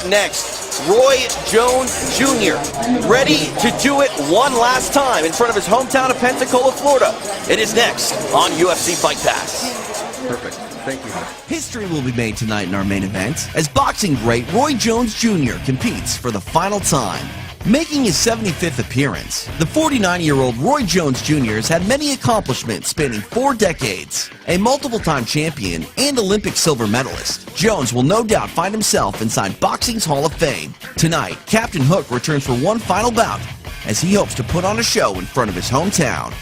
fight next. Roy Jones Jr. ready to do it one last time in front of his hometown of Pensacola, Florida. It is next on UFC Fight Pass. Perfect. Thank you. History will be made tonight in our main event as boxing great Roy Jones Jr. competes for the final time. Making his 75th appearance, the 49-year-old Roy Jones Jr. has had many accomplishments spanning 4 decades. A multiple-time champion and Olympic silver medalist, Jones will no doubt find himself inside boxing's Hall of Fame. Tonight, Captain Hook returns for one final bout as he hopes to put on a show in front of his hometown.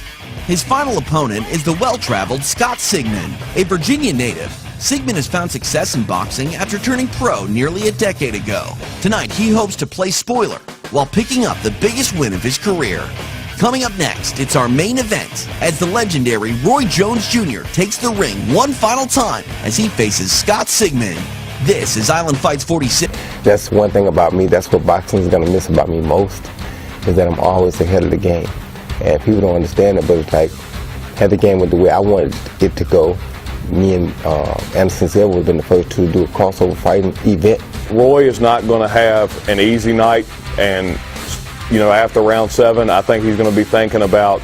His final opponent is the well-traveled Scott Sigmon, a Virginia native. Sigmon has found success in boxing after turning pro nearly a decade ago. Tonight, he hopes to play spoiler while picking up the biggest win of his career. Coming up next, it's our main event as the legendary Roy Jones Jr. takes the ring one final time as he faces Scott Sigmon. This is Island Fights 46. That's one thing about me. That's what boxing is going to miss about me most, is that I'm always ahead of the game. And people don't understand it, but it's like, had the game with the way I wanted it to go. Me and Anderson Silva would have been the first to do a crossover fighting event. Roy is not going to have an easy night, and after round 7, I think he's going to be thinking about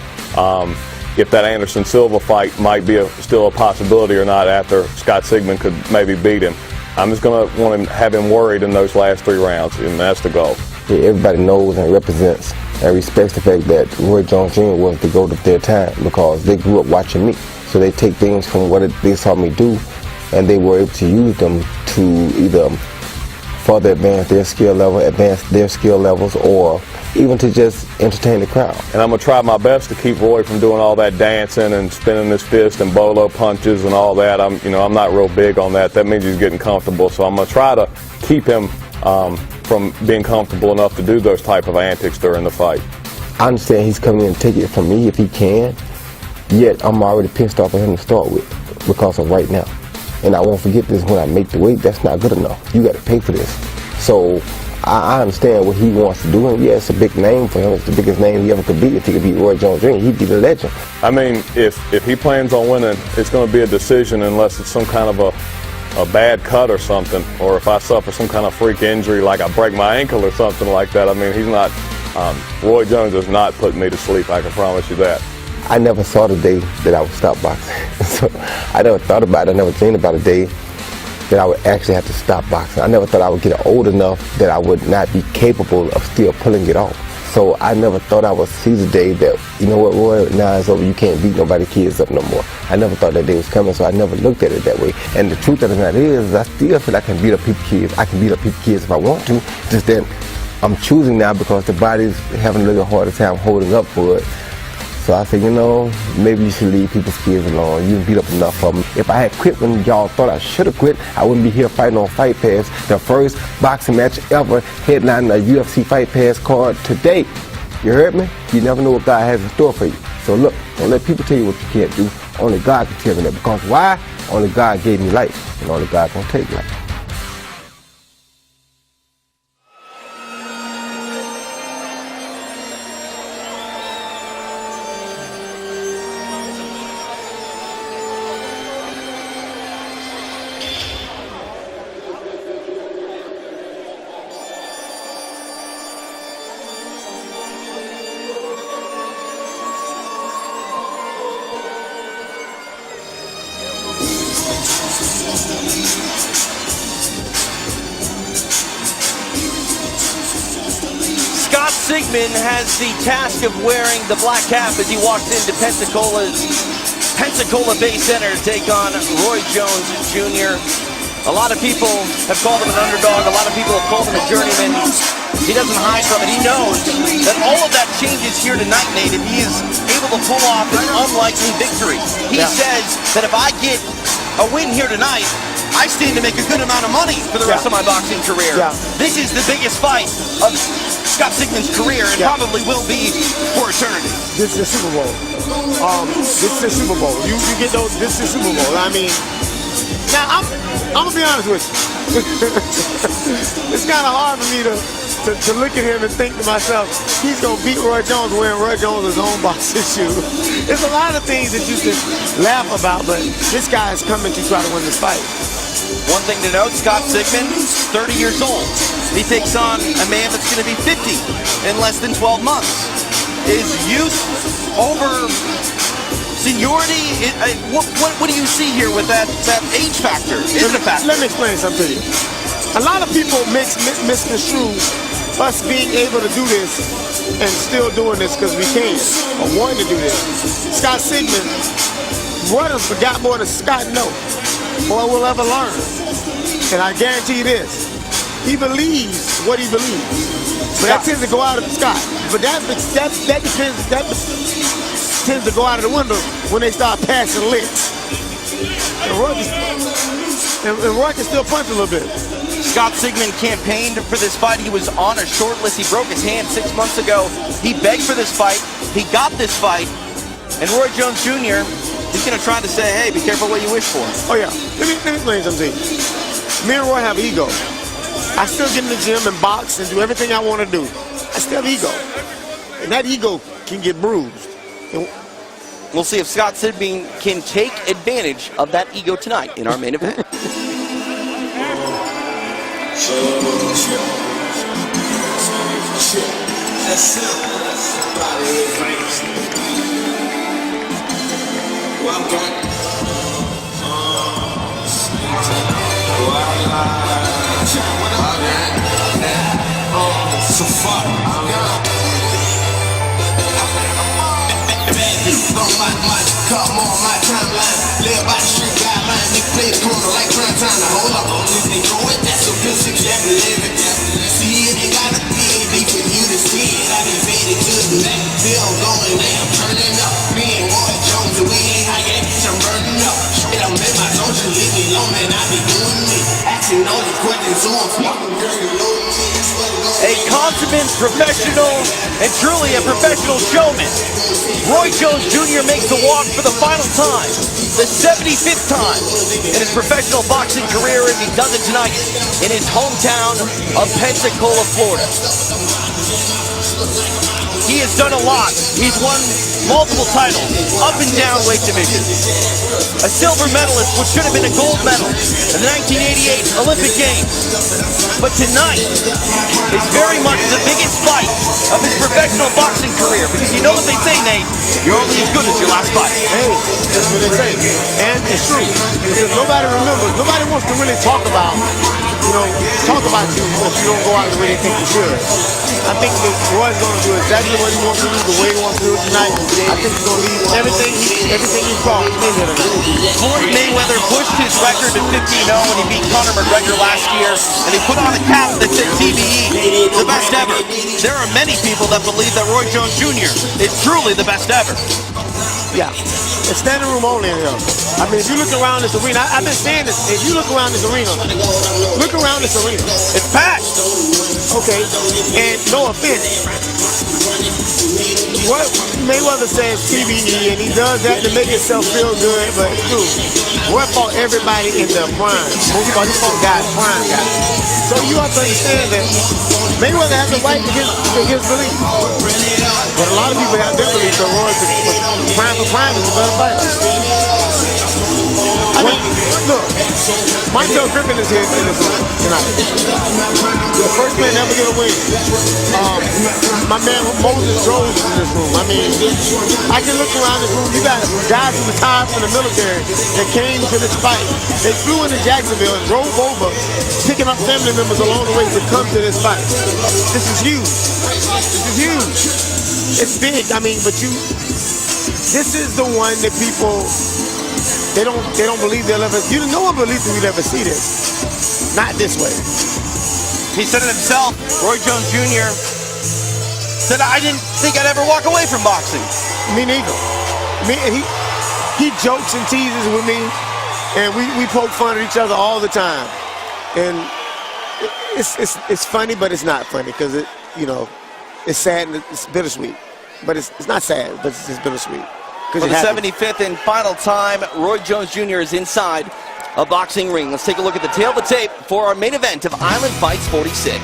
if that Anderson Silva fight might be still a possibility or not after Scott Sigmon could maybe beat him. I'm just going to want to have him worried in those last 3 rounds, and that's the goal. Yeah, everybody knows and represents and respects the fact that Roy Jones Jr. was the GOAT of their time because they grew up watching me. So they take things from what they saw me do, and they were able to use them to either further advance their skill levels, or even to just entertain the crowd. And I'm going to try my best to keep Roy from doing all that dancing and spinning his fist and bolo punches and all that. I'm not real big on that. That means he's getting comfortable. So I'm going to try to keep him from being comfortable enough to do those type of antics during the fight. I understand he's coming in and take it from me if he can. Yet I'm already pissed off at him to start with because of right now. And I won't forget this, when I make the weight, that's not good enough. You got to pay for this. So I understand what he wants to do, and yeah, it's a big name for him. It's the biggest name he ever could beat. If he could beat Roy Jones Jr., he'd be the legend. I mean, if he plans on winning, it's going to be a decision unless it's some kind of a bad cut or something, or if I suffer some kind of freak injury like I break my ankle or something like that. I mean, he's not, Roy Jones does not put me to sleep, I can promise you that. I never saw the day that I would stop boxing. So I never thought about it. I never dreamed about a day that I would actually have to stop boxing. I never thought I would get old enough that I would not be capable of still pulling it off. So I never thought I would see the day that, you know what, Roy, now it's over, you can't beat nobody's kids up no more. I never thought that day was coming, so I never looked at it that way. And the truth of the matter is, I still feel I can beat up people's kids. I can beat up people's kids if I want to, just that I'm choosing now because the body's having a little harder time holding up for it. So I said, maybe you should leave people's kids alone. You beat up enough of them. If I had quit when y'all thought I should have quit, I wouldn't be here fighting on Fight Pass, the first boxing match ever headlining a UFC Fight Pass card today. You heard me? You never know what God has in store for you. So look, don't let people tell you what you can't do. Only God can tell me that. Because why? Only God gave me life, and only God can take life. Scott Sigmon has the task of wearing the black cap as he walks into Pensacola Bay Center to take on Roy Jones Jr. A lot of people have called him an underdog. A lot of people have called him a journeyman. He doesn't hide from it. He knows that all of that changes here tonight, Nate, and he is able to pull off an unlikely victory. He says that if I get a win here tonight, I stand to make a good amount of money for the rest of my boxing career. This is the biggest fight of Scott Sigmon's career, and probably will be for eternity. This is the Super Bowl. This is the Super Bowl. You get those. This is the Super Bowl. I mean, now I'm gonna be honest with you. It's kind of hard for me to look at him and think to myself, he's gonna beat Roy Jones wearing Roy Jones' own boxing shoes. There's a lot of things that you can laugh about, but this guy is coming to try to win this fight. One thing to note, Scott Sigmon, 30 years old. He takes on a man that's going to be 50 in less than 12 months. Is youth over seniority? What do you see here with that age factor? Is it a factor? Let me explain something to you. A lot of people misconstrue us being able to do this and still doing this because we can, or wanting to do this. Scott Sigmon, Roy done forgot more than Scott knows or will ever learn. And I guarantee you this, he believes what he believes. But that tends to go out of Scott. But that tends to go out of the window when they start passing licks. And Roy can still punch a little bit. Scott Sigmon campaigned for this fight. He was on a short list. He broke his hand 6 months ago. He begged for this fight. He got this fight. And Roy Jones Jr., he's going to try to say, hey, be careful what you wish for. Oh, yeah. Let me explain something to you. Me and Roy have ego. I still get in the gym and box and do everything I want to do. I still have ego. And that ego can get bruised. And we'll see if Scott Sigmon can take advantage of that ego tonight in our main event. Come on my timeline, live by the street guidelines. They play the corner like prime time. To hold up on this, they know it. That's a physics, yeah, believe it. See it, they gotta be deep for you to see it. I be faded to the left, still going there. I'm turning up. Me and Roy Jones, and we ain't high yet. I'm burning up. Straight up in my zone, just leave me alone, man. I be doing me. Asking all these questions, so I'm fucking girl, you know me. A consummate professional and truly a professional showman. Roy Jones Jr. makes the walk for the final time, the 75th time in his professional boxing career, and he does it tonight in his hometown of Pensacola, Florida. He has done a lot. He's won multiple titles, up and down weight divisions. A silver medalist, which should have been a gold medal in the 1988 Olympic Games. But tonight is very much the biggest fight of his professional boxing career, because you know what they say, Nate, you're only as good as your last fight. Hey, that's what they say. And it's true. Because nobody remembers, nobody wants to really talk about you if you don't go out the way they think you should. I think that Roy's going to do exactly what he wants to do, the way he wants to do it tonight. I think he's going to leave everything he brought Mayweather tonight. Floyd Mayweather pushed his record to 15-0 when he beat Conor McGregor last year, and he put on a cap that said TBE, the best ever. There are many people that believe that Roy Jones Jr. is truly the best ever. Yeah, it's standing room only in here. I mean, if you look around this arena, I've been saying this, if you look around this arena, it's packed. Okay, and no offense. What Mayweather says TBE, and he does that to make himself feel good, but dude, Roy fought everybody in their prime. He fought guys, prime guys. So you have to understand that Mayweather has a right to his belief. But a lot of people have their belief that Roy's prime for prime is the better fighter. I mean, look, Montel Griffin is here in this room tonight. The first man ever get a win. My man Moses Rose is in this room. I mean, I can look around this room. You got guys who retired from the military that came to this fight. They flew into Jacksonville and drove over, picking up family members along the way to come to this fight. This is huge. This is huge. It's big. I mean, but this is the one that people. They don't believe they'll ever. No one believes that we'll ever see this. Not this way. He said it himself. Roy Jones Jr. said, "I didn't think I'd ever walk away from boxing." Me neither. He jokes and teases with me, and we poke fun at each other all the time. And it's funny, but it's not funny because it's sad and it's bittersweet. But it's not sad, but it's just bittersweet. For the 75th and final time, Roy Jones Jr. is inside a boxing ring. Let's take a look at the tail of the tape for our main event of Island Fights 46.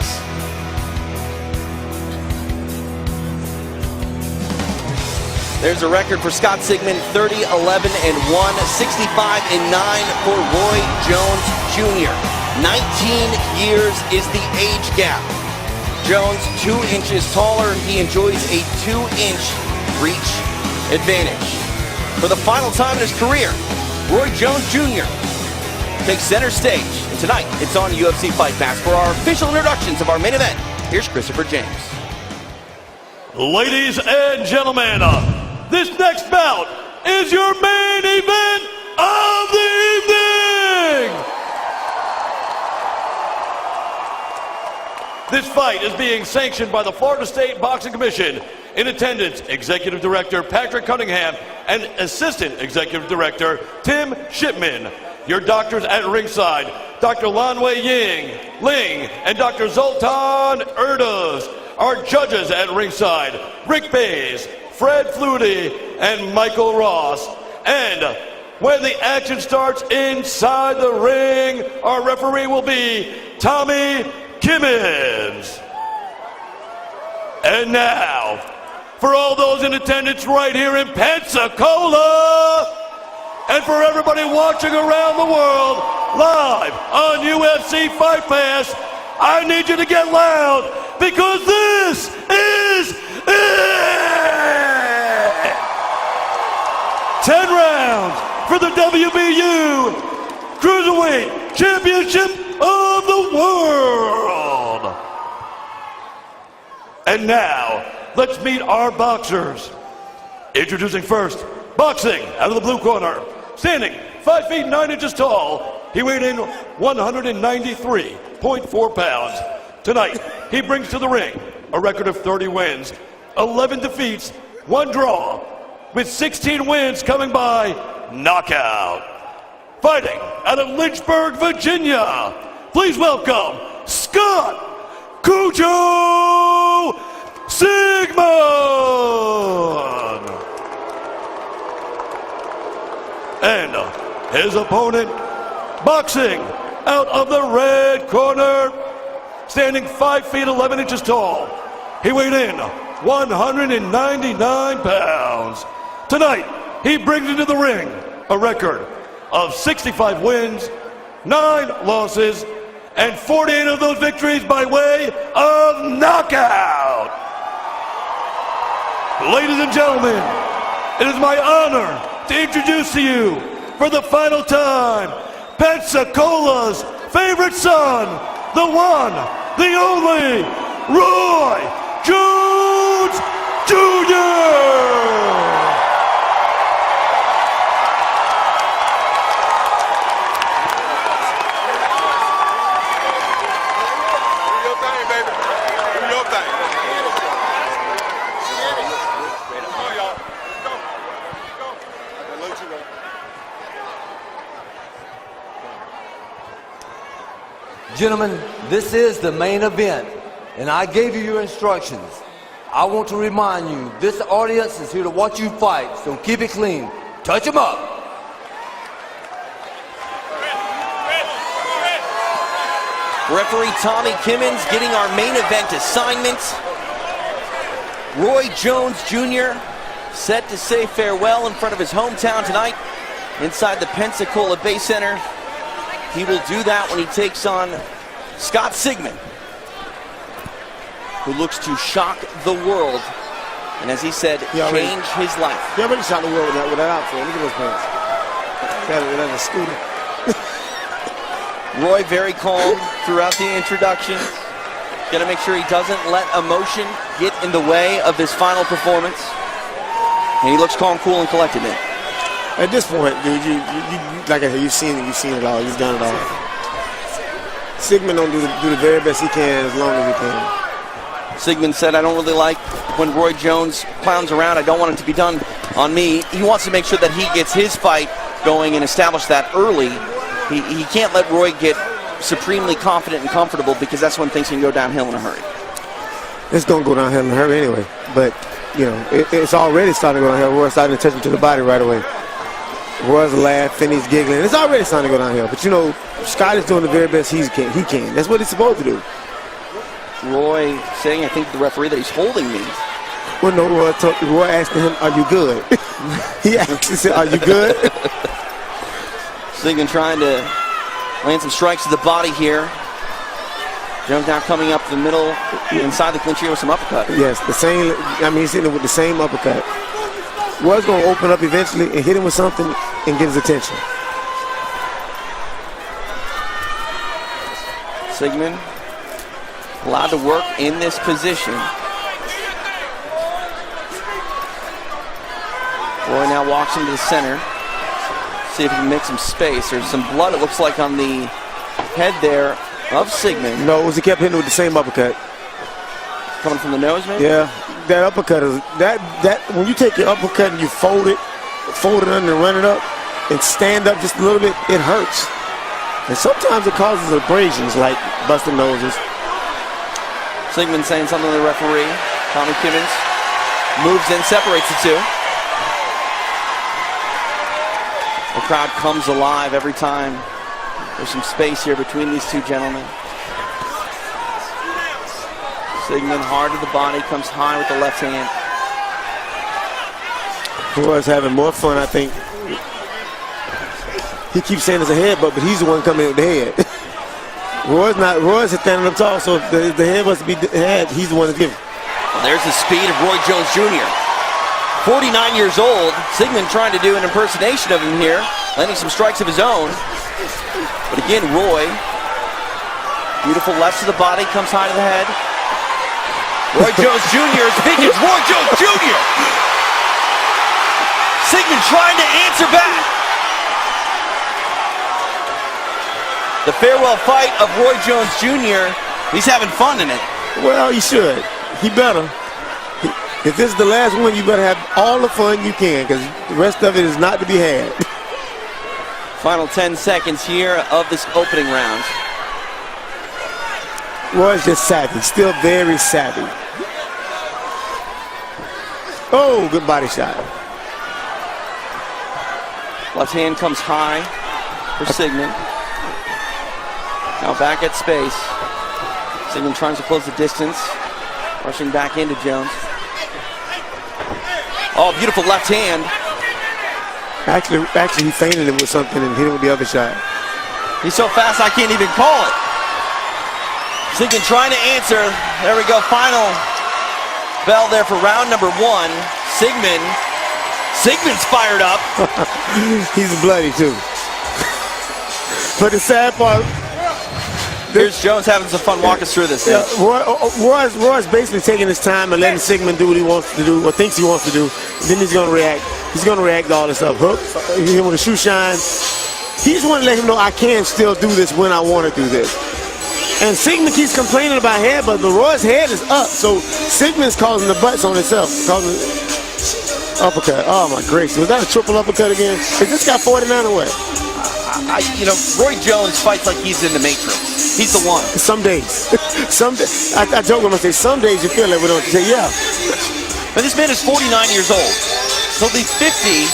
There's a record for Scott Sigmon, 30-11-1, 65-9 for Roy Jones Jr. 19 years is the age gap. Jones, 2 inches taller. He enjoys a 2-inch reach advantage. For the final time in his career, Roy Jones Jr. takes center stage. And tonight, it's on UFC Fight Pass. For our official introductions of our main event, here's Christopher James. Ladies and gentlemen, this next bout is your main event of the evening. This fight is being sanctioned by the Florida State Boxing Commission. In attendance, Executive Director Patrick Cunningham and Assistant Executive Director Tim Shipman. Your doctors at ringside, Dr. Lanwei Ling, and Dr. Zoltan Erdos. Our judges at ringside, Rick Bays, Fred Flutie, and Michael Ross. And when the action starts inside the ring, our referee will be Tommy Kimmins. And now, for all those in attendance right here in Pensacola, and for everybody watching around the world, live on UFC Fight Pass, I need you to get loud, because this is it! 10 rounds for the WBU Cruiserweight Championship of the World. And now, let's meet our boxers. Introducing first, boxing out of the blue corner, standing 5 feet 9 inches tall. He weighed in 193.4 pounds. Tonight, he brings to the ring a record of 30 wins, 11 defeats, 1 draw, with 16 wins coming by knockout. Fighting out of Lynchburg, Virginia, please welcome Scott Cujo Sigmon. And his opponent, boxing out of the red corner, standing 5 feet 11 inches tall. He weighed in 199 pounds. Tonight, he brings into the ring a record of 65 wins, 9 losses, and 48 of those victories by way of knockout. Ladies and gentlemen, it is my honor to introduce to you, for the final time, Pensacola's favorite son, the one, the only, Roy Jones Jr. Gentlemen, this is the main event, and I gave you your instructions. I want to remind you, this audience is here to watch you fight, so keep it clean. Touch them up. Referee Tommy Kimmins getting our main event assignment. Roy Jones Jr. set to say farewell in front of his hometown tonight inside the Pensacola Bay Center. He will do that when he takes on Scott Sigmon, who looks to shock the world, and as he said, change his life. He already shocked the world with that outfit. Look at those pants. That's a scooter. Roy very calm throughout the introduction. Gonna make sure he doesn't let emotion get in the way of his final performance. And he looks calm, cool, and collected in. At this point, dude, you like I said, you've seen it all. You've done it all. Sigmon don't do the very best he can as long as he can. Sigmon said, I don't really like when Roy Jones clowns around. I don't want it to be done on me. He wants to make sure that he gets his fight going and establish that early. He can't let Roy get supremely confident and comfortable, because that's when things can go downhill in a hurry. It's going to go downhill in a hurry anyway. But, you know, it's already starting to go downhill. Roy's starting to touch him to the body right away. Roy's laughing, he's giggling. It's already starting to go downhill. But, you know, Scott is doing the very best he can. That's what he's supposed to do. Roy saying, I think the referee, that he's holding me. Well, no, Roy asked him, are you good? He said, are you good? Sigmon trying to Laying some strikes to the body here. Jones now coming up the middle, inside the clinch here with some uppercut. Yes, the same. I mean, he's hitting it with the same uppercut. Was going to open up eventually and hit him with something and get his attention. Sigmon allowed to work in this position. Roy now walks into the center. See if he can make some space. There's some blood, it looks like, on the head there of Sigmon. No, he kept hitting with the same uppercut. Coming from the nose, maybe? Yeah, that uppercut is that when you take your uppercut and you fold it under and run it up and stand up just a little bit, it hurts. And sometimes it causes abrasions like busted noses. Sigmon saying something to the referee. Tommy Kimmons moves in, separates the two. The crowd comes alive every time. There's some space here between these two gentlemen. Sigmon hard to the body, comes high with the left hand. Roy's having more fun, I think. He keeps saying it's a headbutt, but he's the one coming in with the head. Roy's standing up tall, so the head must be the head. He's the one that's giving. Well, there's the speed of Roy Jones Jr. 49 years old. Sigmon trying to do an impersonation of him here, landing some strikes of his own. But again, Roy, beautiful left to the body, comes high to the head. Roy Jones Jr. is big as Roy Jones Jr. Sigmon trying to answer back. The farewell fight of Roy Jones Jr. He's having fun in it. Well, he should. He better. If this is the last one, you better have all the fun you can, because the rest of it is not to be had. Final 10 seconds here of this opening round. Roy's just savvy, still very savvy. Oh, good body shot. Left hand comes high for Sigmon. Now back at space. Sigmon trying to close the distance. Rushing back into Jones. Oh, beautiful left hand. Actually, he feinted him with something and hit him with the other shot. He's so fast I can't even call it. Sigmon trying to answer. There we go, final bell there for round number one. Sigmon's fired up. He's bloody too. But the sad part, here's Jones having some fun. Walk us through this. Yeah, Roy's basically taking his time and letting Sigmon do what he wants to do or thinks he wants to do. Then he's going to react. He's going to react to all this stuff. Hook, hit him with a shoe shine. He just want to let him know I can still do this when I want to do this. And Sigmon keeps complaining about head, but Roy's head is up. So Sigmon's causing the butts on himself. Causing uppercut. Oh my gracious. Was that a triple uppercut again? Is this guy 49 or what? Roy Jones fights like he's in the Matrix. He's the one. Some days. I joke when I say some days you feel like we don't say, yeah. But this man is 49 years old. He'll be 50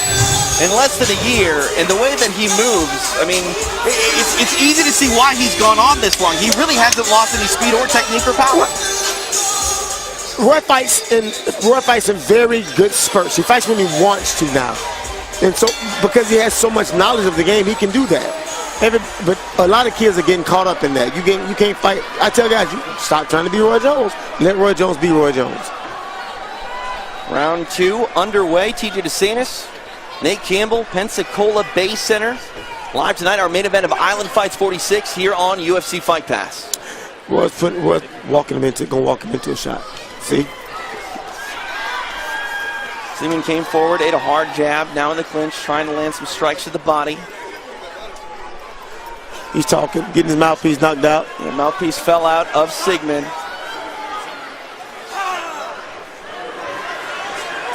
in less than a year, and the way that he moves, I mean, it's easy to see why he's gone on this long. He really hasn't lost any speed or technique or power. Roy fights in very good spurts. He fights when he wants to now. And so, because he has so much knowledge of the game, he can do that. But a lot of kids are getting caught up in that. You can't fight. I tell guys, you stop trying to be Roy Jones. Let Roy Jones be Roy Jones. Round two underway. TJ DeSantis, Nate Campbell, Pensacola Bay Center. Live tonight, our main event of Island Fights 46 here on UFC Fight Pass. Roy's walking him into a shot. See? Sigmon came forward, ate a hard jab, now in the clinch, trying to land some strikes to the body. He's talking, getting his mouthpiece knocked out. The mouthpiece fell out of Sigmon.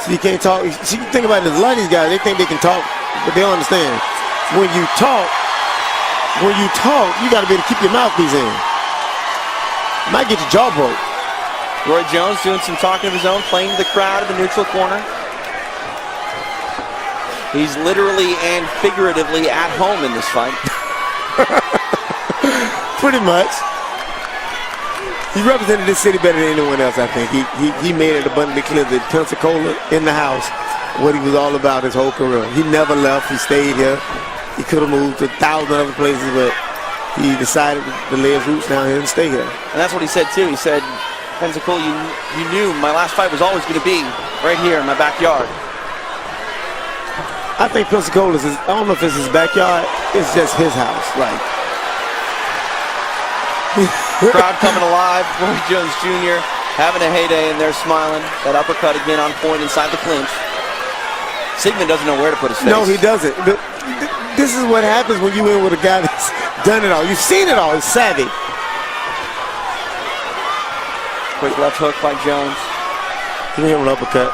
So you can't talk. See, think about it. A lot of these guys, they think they can talk, but they don't understand. When you talk, you got to be able to keep your mouthpiece in. Might get your jaw broke. Roy Jones doing some talking of his own, playing to the crowd in the neutral corner. He's literally and figuratively at home in this fight. Pretty much. He represented this city better than anyone else, I think. He made it abundantly clear that Pensacola in the house, what he was all about his whole career. He never left. He stayed here. He could have moved to 1,000 other places, but he decided to lay his roots down here and stay here. And that's what he said too. He said, Pensacola, you knew my last fight was always going to be right here in my backyard. I think Pensacola's I don't know if it's his backyard, it's just his house. Right. Crowd coming alive. Roy Jones Jr. having a heyday, and they're smiling. That uppercut again on point inside the clinch. Sigmon doesn't know where to put his face. No, he doesn't. This is what happens when you in with a guy that's done it all. You've seen it all. He's savvy. Quick left hook by Jones. Give him an uppercut.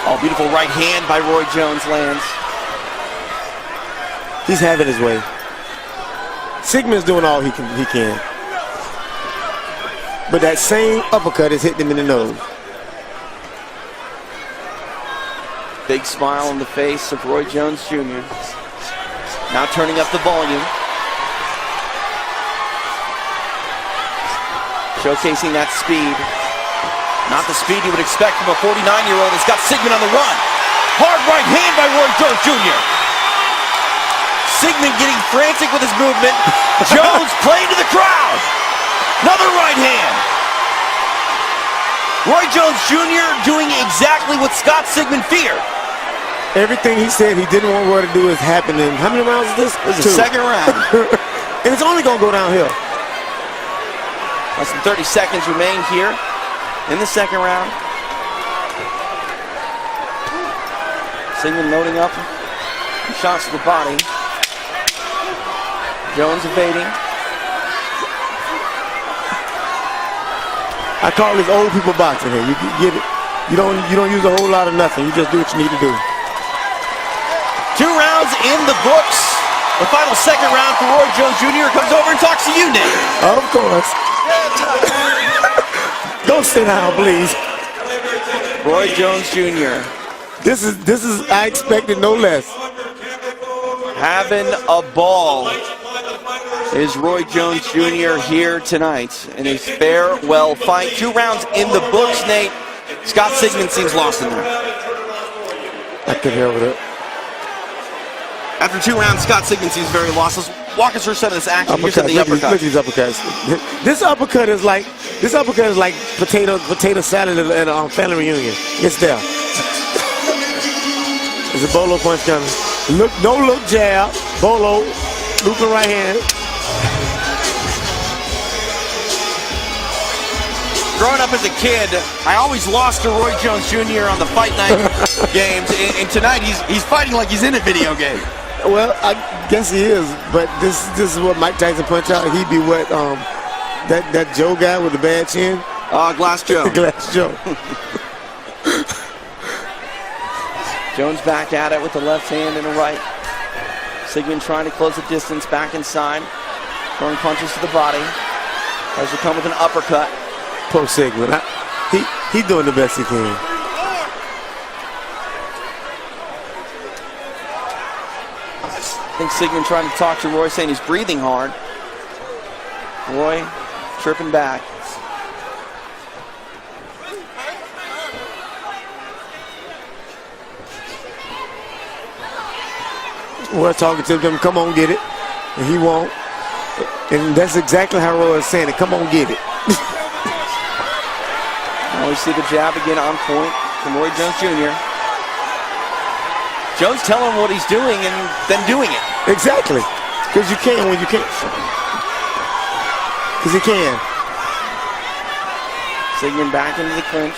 Oh, beautiful right hand by Roy Jones lands. He's having his way. Sigmon's doing all he can. But that same uppercut is hitting him in the nose. Big smile on the face of Roy Jones Jr. Now turning up the volume. Showcasing that speed. Not the speed you would expect from a 49-year-old that's got Sigmon on the run. Hard right hand by Roy Jones Jr. Sigmon getting frantic with his movement. Jones playing to the crowd. Another right hand. Roy Jones Jr. doing exactly what Scott Sigmon feared. Everything he said he didn't want Roy to do is happening. How many rounds is this? This is the second round. And it's only going to go downhill. Less than 30 seconds remain here in the second round. Sigmon loading up shots to the body. Jones evading. I call this old people boxing here. You get it. You don't use a whole lot of nothing. You just do what you need to do. 2 rounds in the books. The final second round for Roy Jones Jr. comes over and talks to you, Nate. Of course. Don't sit down, please. Roy Jones Jr. This is I expected no less. Having a ball is Roy Jones Jr. here tonight in a farewell fight. 2 rounds in the books, Nate. Scott Sigmon seems lost in there. I could hear with it. After 2 rounds, Scott Sigmon seems very lost. Let's walk us through some of this action. Here's some of the uppercut. Look at these uppercuts. This uppercut is like potato salad at a family reunion. It's there. There's a bolo punch coming. No look jab. Bolo, looping right hand. Growing up as a kid, I always lost to Roy Jones Jr. on the Fight Night games, and tonight he's fighting like he's in a video game. Well, I guess he is, but this is what Mike Tyson punched out. He'd be what that Joe guy with the bad chin. Glass Joe. Glass Joe. Jones back at it with the left hand and a right. Sigmon trying to close the distance back inside, throwing punches to the body. Tries to come with an uppercut. Poor Sigmon. He's doing the best he can. I think Sigmon trying to talk to Roy, saying he's breathing hard. Roy tripping back. We're talking to him, come on, get it. And he won't. And that's exactly how Roy is saying it. Come on, get it. Now we see the jab again on point from Roy Jones Jr. Jones telling him what he's doing and then doing it. Exactly. Because you can when you can't. Because he can. Sigmon back into the clinch.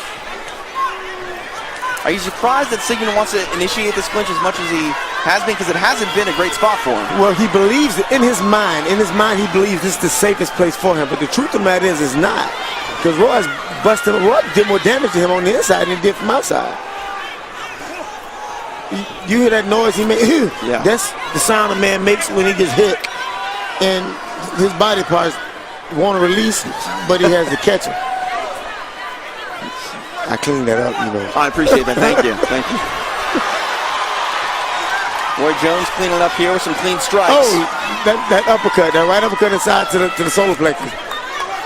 Are you surprised that Sigmon wants to initiate this clinch as much as he has been? Because it hasn't been a great spot for him. Well, he believes it in his mind. In his mind, he believes this is the safest place for him. But the truth of the matter is, it's not. Because Roy's busting him. Roy did more damage to him on the inside than he did from outside. You hear that noise he makes? Yeah. That's the sound a man makes when he gets hit. And his body parts want to release, but he has to catch him. I cleaned that up, you know. I appreciate that. Thank you. Thank you. Roy Jones cleaning up here with some clean strikes. Oh, that uppercut, that right uppercut inside to the solar plexus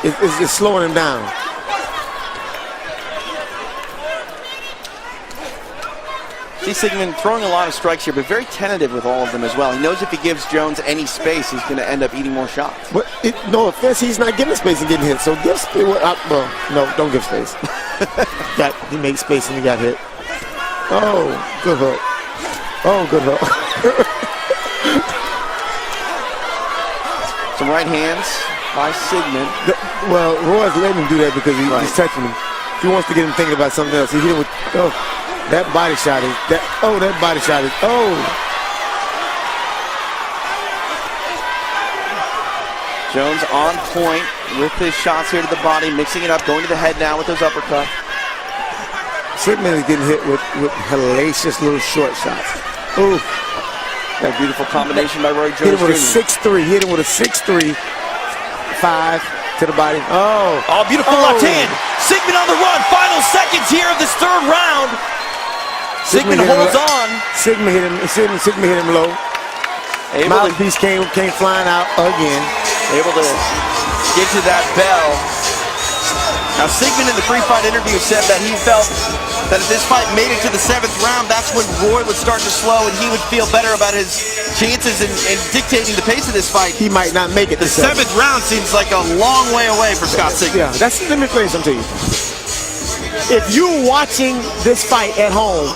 is slowing him down. See Sigmon throwing a lot of strikes here, but very tentative with all of them as well. He knows if he gives Jones any space, he's going to end up eating more shots. But no offense, he's not giving space and getting hit. So give space. Well, no, don't give space. He made space and he got hit. Oh, good hook. Oh, good hook. Some right hands by Sigmon. Well, Roy's letting him do that because he's touching him. He wants to get him thinking about something else. He hit him with, that body shot is, that body shot is, Jones on point with his shots here to the body, mixing it up, going to the head now with those uppercuts. Sigmon is getting hit with hellacious little short shots. Ooh. That beautiful combination by Roy Jones Hit him with Jr. a 6'3", hit him with a 6'3", 5 to the body. Oh, beautiful left hand. Sigmon on the run. Final seconds here of this third round. Sigmon holds on. Sigmon hit him low. Mouthpiece came flying out again. Able to get to that bell. Now Sigmon in the pre-fight interview said that he felt that if this fight made it to the 7th round, that's when Roy would start to slow and he would feel better about his chances in dictating the pace of this fight. He might not make it. The 7th round seems like a long way away for Scott Sigmon. Yeah, let me explain something to you. If you're watching this fight at home,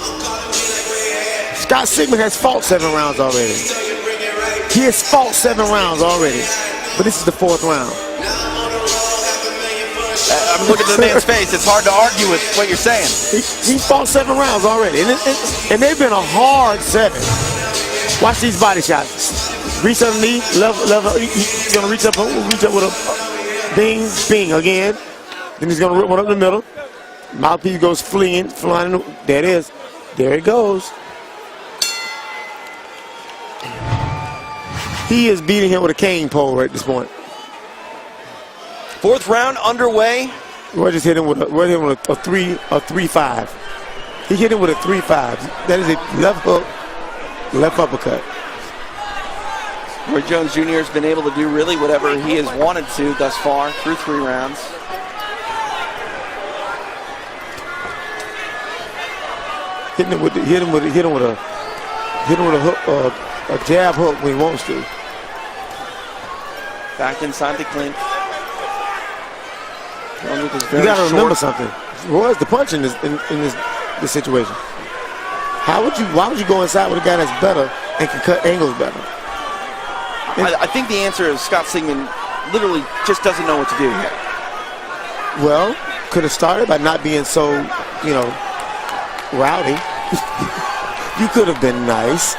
Scott Sigmon has fought 7 rounds already. He has fought 7 rounds already, but this is the 4th round. I'm looking at the man's face. It's hard to argue with what you're saying. He fought 7 rounds already, and they've been a hard 7. Watch these body shots. Reach underneath, level. He's gonna reach up with a bing again. Then he's gonna rip one up the middle. Mouthpiece goes flying. There it is. There it goes. He is beating him with a cane pole right at this point. 4th round underway. Roy just hit him with a 3-5. He hit him with a 3-5. That is a left hook, left uppercut. Roy Jones Jr. has been able to do really whatever he has wanted to thus far through 3 rounds. Hit him with a jab hook when he wants to. Back inside the clinch. You got to remember something. Roy's the punch in this situation. Why would you go inside with a guy that's better and can cut angles better? I think the answer is Scott Sigmon literally just doesn't know what to do yet. Well, could have started by not being so, rowdy. You could have been nice.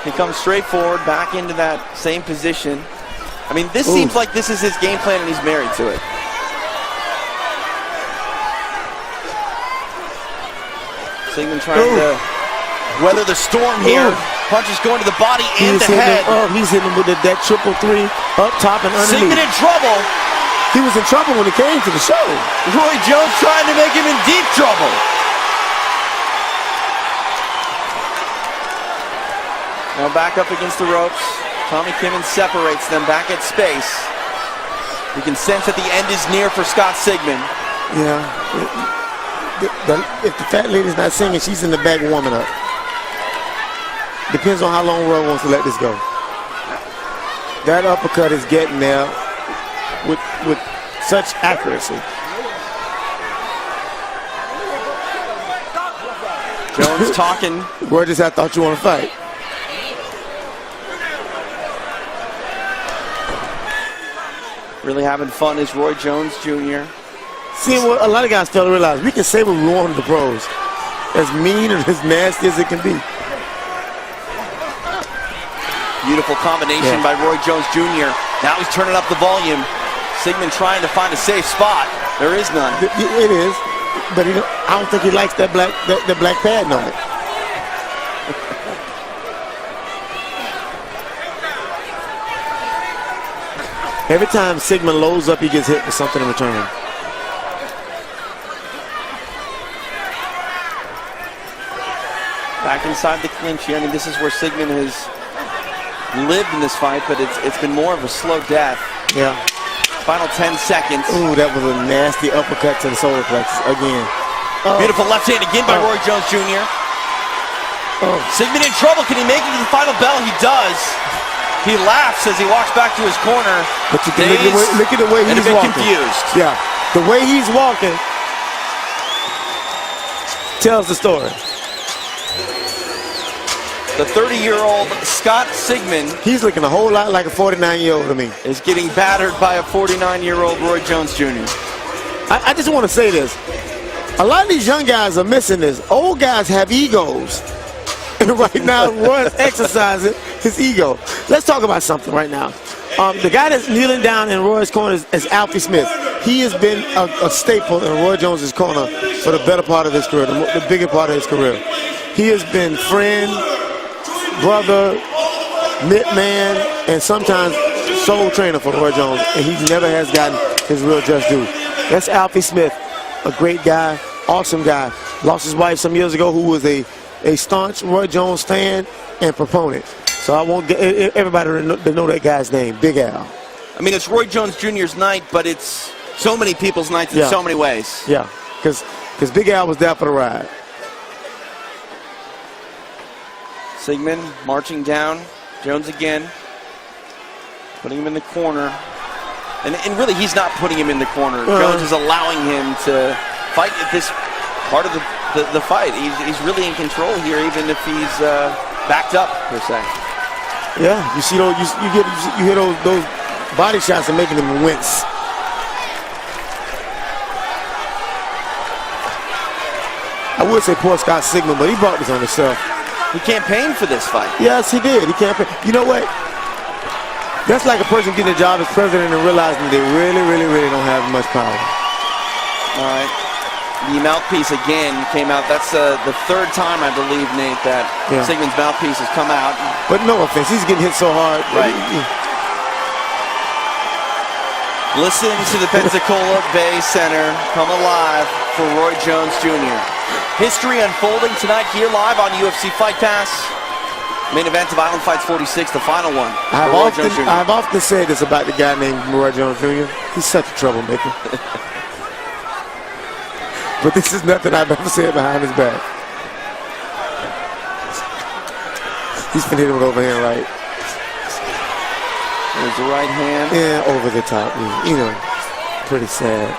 He comes straight forward, back into that same position. I mean, this seems like this is his game plan and he's married to it. Sigmon trying to weather the storm here. Punches going to the body and the head. He's hitting him with that 3-3 up top and underneath. Sigmon in trouble. He was in trouble when he came to the show. Roy Jones trying to make him in deep trouble. Now back up against the ropes. Tommy Kimmons separates them back at space. You can sense that the end is near for Scott Sigmon. Yeah. If the fat lady's not singing, she's in the back warming up. Depends on how long Roy wants to let this go. That uppercut is getting there with such accuracy. Jones talking. Roy just, I thought you want to fight. Really having fun is Roy Jones Jr. See, what a lot of guys fail to realize, we can say what we want to the pros. As mean and as nasty as it can be. Beautiful combination by Roy Jones Jr. Now he's turning up the volume. Sigmon trying to find a safe spot. There is none. It is, but I don't think he likes that black padding on it. Every time Sigmon loads up, he gets hit with something in return. Back inside the clinch here. I mean, this is where Sigmon has lived in this fight, but it's been more of a slow death. Yeah. Final 10 seconds. Ooh, that was a nasty uppercut to the solar plexus again. Beautiful left hand again by Roy Jones Jr. Sigmon in trouble. Can he make it to the final bell? He does. He laughs as he walks back to his corner. But you can look at the way and he's a bit walking. confused. Yeah, the way he's walking tells the story. The 30-year-old Scott Sigmon, he's looking a whole lot like a 49-year-old to me, is getting battered by a 49-year-old Roy Jones Jr. I just want to say this. A lot of these young guys are missing this. Old guys have egos. And right now, Roy's exercising his ego. Let's talk about something right now. The guy that's kneeling down in Roy's corner is Alfie Smith. He has been a staple in Roy Jones's corner for the better part of his career, the bigger part of his career. He has been friend, brother, mitt man, and sometimes sole trainer for Roy Jones, and he never has gotten his real just due. That's Alfie Smith, a great guy, awesome guy. Lost his wife some years ago, who was a staunch Roy Jones fan and proponent. So I want everybody to know that guy's name, Big Al. I mean, it's Roy Jones Jr.'s night, but it's so many people's nights in so many ways. Yeah, because Big Al was there for the ride. Sigmon marching down. Jones again, putting him in the corner. And really, he's not putting him in the corner. Jones is allowing him to fight at this part of the fight. He's really in control here, even if he's backed up, per se. Yeah, you see those, you hear those body shots are making him wince. I would say poor Scott Sigmon, but he brought this on himself. He campaigned for this fight. Yes, he did. He campaigned. You know what? That's like a person getting a job as president and realizing they really, really, really don't have much power. All right. The mouthpiece again came out. That's the third time, I believe, Nate, that Sigmon's mouthpiece has come out. But no offense, he's getting hit so hard. Right. Listen to the Pensacola Bay Center come alive for Roy Jones Jr. History unfolding tonight here live on UFC Fight Pass. Main event of Island Fights 46, the final one. I've often said this about the guy named Roy Jones Jr. He's such a troublemaker. But this is nothing I've ever said behind his back. He's been hitting with overhand right. There's the right hand. Yeah, over the top. You know, pretty sad.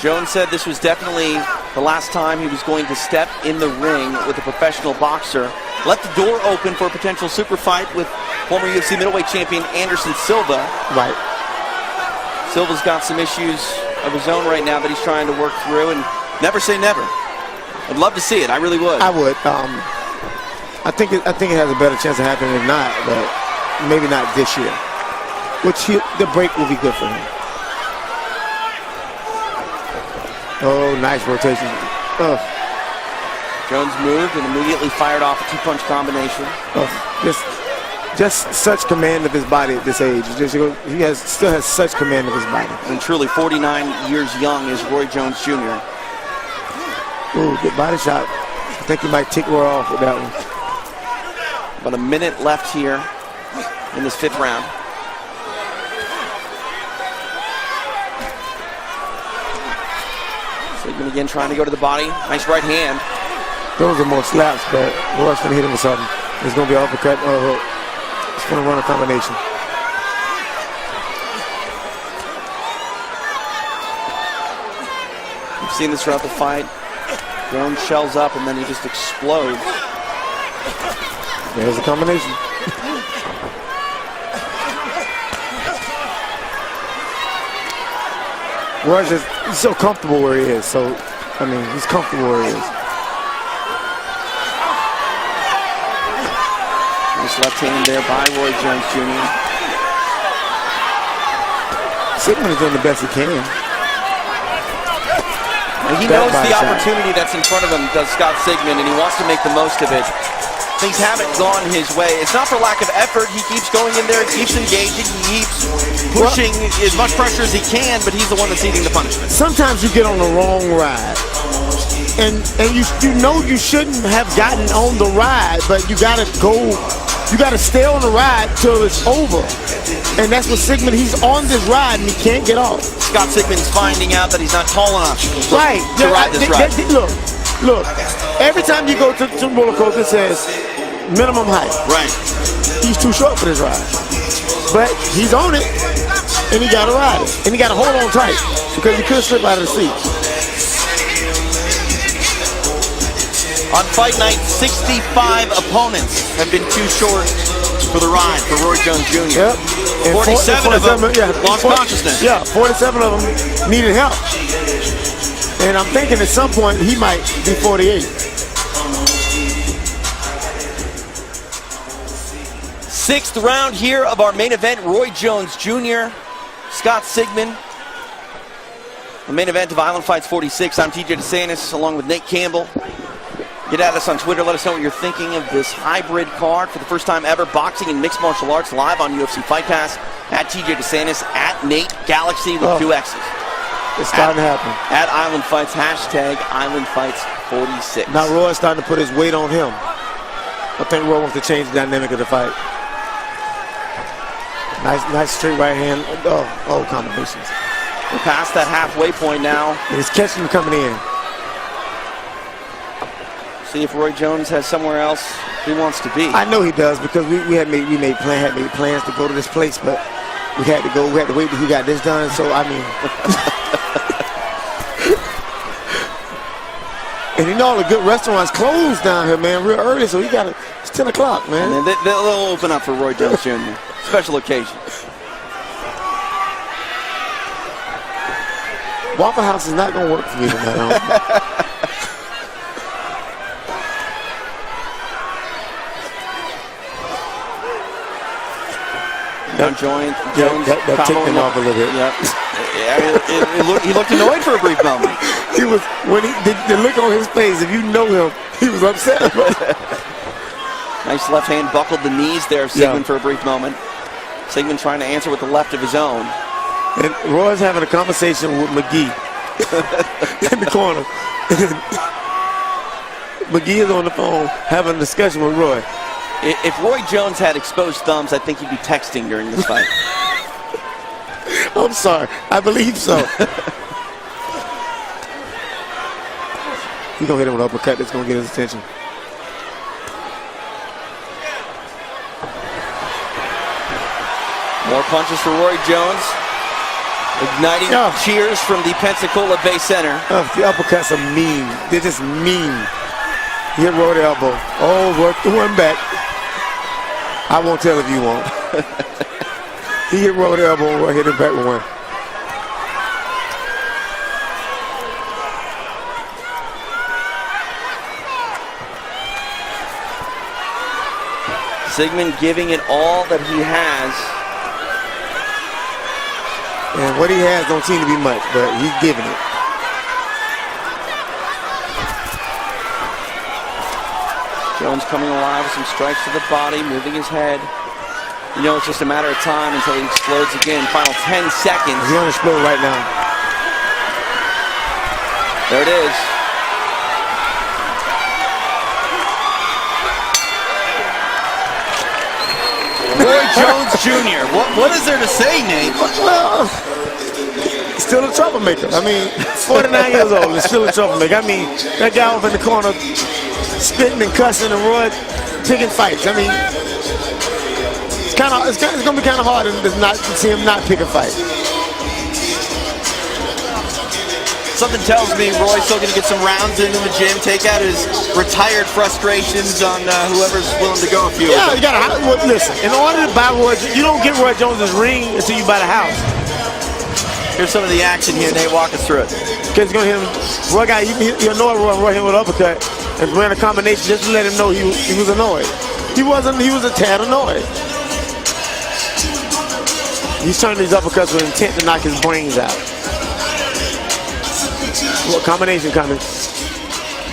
Jones said this was definitely the last time he was going to step in the ring with a professional boxer. Left the door open for a potential super fight with former UFC middleweight champion Anderson Silva. Right. Silva's got some issues of his own right now that he's trying to work through, and never say never. I'd love to see it. I really would. I would. I think it has a better chance of happening if not, but maybe not this year. The break will be good for him. Oh, nice rotation. Jones moved and immediately fired off a two-punch combination. Just such command of his body at this age. Still has such command of his body. And truly 49 years young is Roy Jones Jr. Ooh, good body shot. I think he might tick Roy off with that one. About a minute left here in this fifth round. Sigmon again trying to go to the body. Nice right hand. Those are more slaps, but Roy's going to hit him with something. It's going to be an uppercut or a hook. It's going to run a combination. We've seen this throughout the fight. Jones shells up and then he just explodes. There's a combination. Roy's he's so comfortable where he is. So, I mean, he's comfortable where he is. Nice left hand there by Roy Jones Jr. Sigmon is doing the best he can. And he knows the opportunity that's in front of him, does Scott Sigmon, and he wants to make the most of it. Things haven't gone his way. It's not for lack of effort. He keeps going in there, keeps engaging, he keeps pushing as much pressure as he can, but he's the one that's eating the punishment. Sometimes you get on the wrong ride. And you know you shouldn't have gotten on the ride, but you gotta stay on the ride till it's over. And that's what Sigmon, he's on this ride and he can't get off. Scott Sigmon's finding out that he's not tall enough to ride this ride. Look, Look, every time you go to the roller coaster, it says minimum height. Right. He's too short for this ride. But he's on it, and he got to ride it. And he got to hold on tight because he couldn't slip out of the seat. On fight night, 65 opponents have been too short for the ride for Roy Jones Jr. Yep. And 47 of them lost 40 consciousness. Yeah, 47 of them needed help. And I'm thinking at some point he might be 48. Sixth round here of our main event, Roy Jones Jr., Scott Sigmon. The main event of Island Fights 46. I'm TJ DeSantis along with Nate Campbell. Get at us on Twitter. Let us know what you're thinking of this hybrid card for the first time ever. Boxing and mixed martial arts live on UFC Fight Pass. At TJ DeSantis, at Nate Galaxy with 2 X's. It's starting to happen. At Island Fights, hashtag Island Fights 46. Now Roy's starting to put his weight on him. I think Roy wants to change the dynamic of the fight. Nice straight right hand. Oh, combinations. We're past that halfway point now. And he's catching him coming in. See if Roy Jones has somewhere else he wants to be. I know he does because we had made plans to go to this place, but we had to go. We had to wait till he got this done. So I mean, and you know all the good restaurants closed down here, man, real early. So it's 10 o'clock, man. And then they'll open up for Roy Jones Jr. Special occasion. Waffle House is not going to work for me tonight. Jones that ticked him off a little bit. Yep. He looked annoyed for a brief moment. He was, when the look on his face, if you know him, he was upset. Nice left hand buckled the knees there, Sigmon, for a brief moment. Sigmon trying to answer with the left of his own. And Roy's having a conversation with McGee in the corner. McGee is on the phone having a discussion with Roy. If Roy Jones had exposed thumbs, I think he'd be texting during this fight. I'm sorry. I believe so. He's going to hit him with an uppercut that's going to get his attention. More punches for Roy Jones. Igniting cheers from the Pensacola Bay Center. The uppercuts are mean. They're just mean. He hit Roy the elbow. Oh, Roy threw him back. I won't tell if you won't. He hit Roy the elbow. Roy hit him back with one. Sigmon giving it all that he has. And what he has don't seem to be much, but he's giving it. Jones coming alive with some strikes to the body, moving his head. You know, it's just a matter of time until he explodes again. Final 10 seconds. He's going to explode right now. There it is. Roy Jones Jr. What is there to say, Nate? Well, still a troublemaker. I mean, 49 years old and still a troublemaker. I mean, that guy over in the corner spitting and cussing and Roy picking fights. I mean, it's going to be kind of hard to see him not pick a fight. Something tells me Roy's still going to get some rounds into the gym, take out his retired frustrations on whoever's willing to go a few. Yeah, you got to listen. In order to buy Roy, you don't get Roy Jones's ring until you buy the house. Here's some of the action here. Nate, walk us through it. Because he's going to hit him. Roy got you know Roy hit with an uppercut and ran a combination just to let him know he was annoyed. He wasn't. He was a tad annoyed. He's turning these uppercuts with intent to knock his brains out. What combination coming?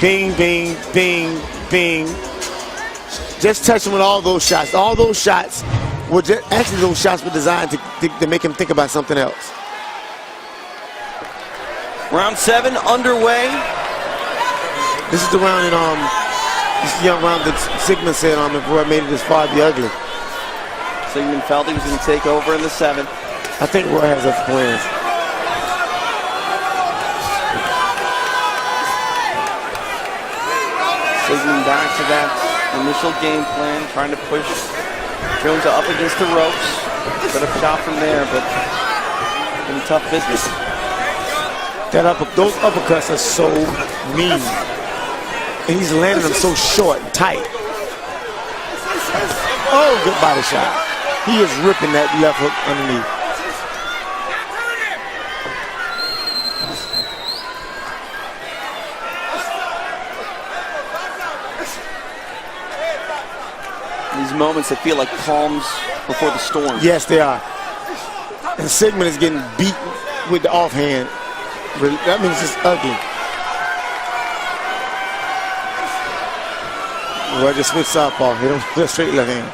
Bing, bing, bing, bing. Just touch him with all those shots. All those shots were those shots were designed to make him think about something else. Round 7 underway. This is the round this young round that Sigmon said if Roy made it this far, it'd be ugly. Sigmon felt he was going to take over in the 7th. I think Roy has other plans. Sigmon back to that initial game plan, trying to push Jones up against the ropes. Set up shot from there, but in tough business. Those uppercuts are so mean. And he's landing them so short and tight. Oh, good body shot. He is ripping that left hook underneath. These moments that feel like calms before the storm. Yes, they are. And Sigmon is getting beat with the offhand. That means it's ugly. Well, just switch southpaw. He don't put straight left hand.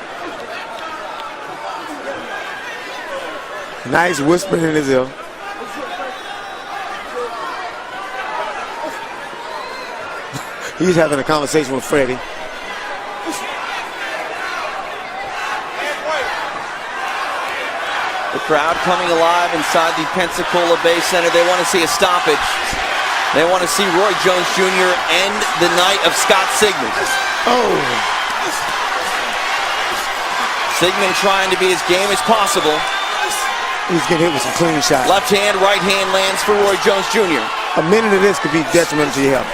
Nice whispering in his ear. He's having a conversation with Freddie. The crowd coming alive inside the Pensacola Bay Center. They want to see a stoppage. They want to see Roy Jones Jr. end the night of Scott Sigmon. Oh. Sigmon trying to be as game as possible. He's getting hit with some clean shots. Left hand, right hand lands for Roy Jones Jr. A minute of this could be detrimental to your health.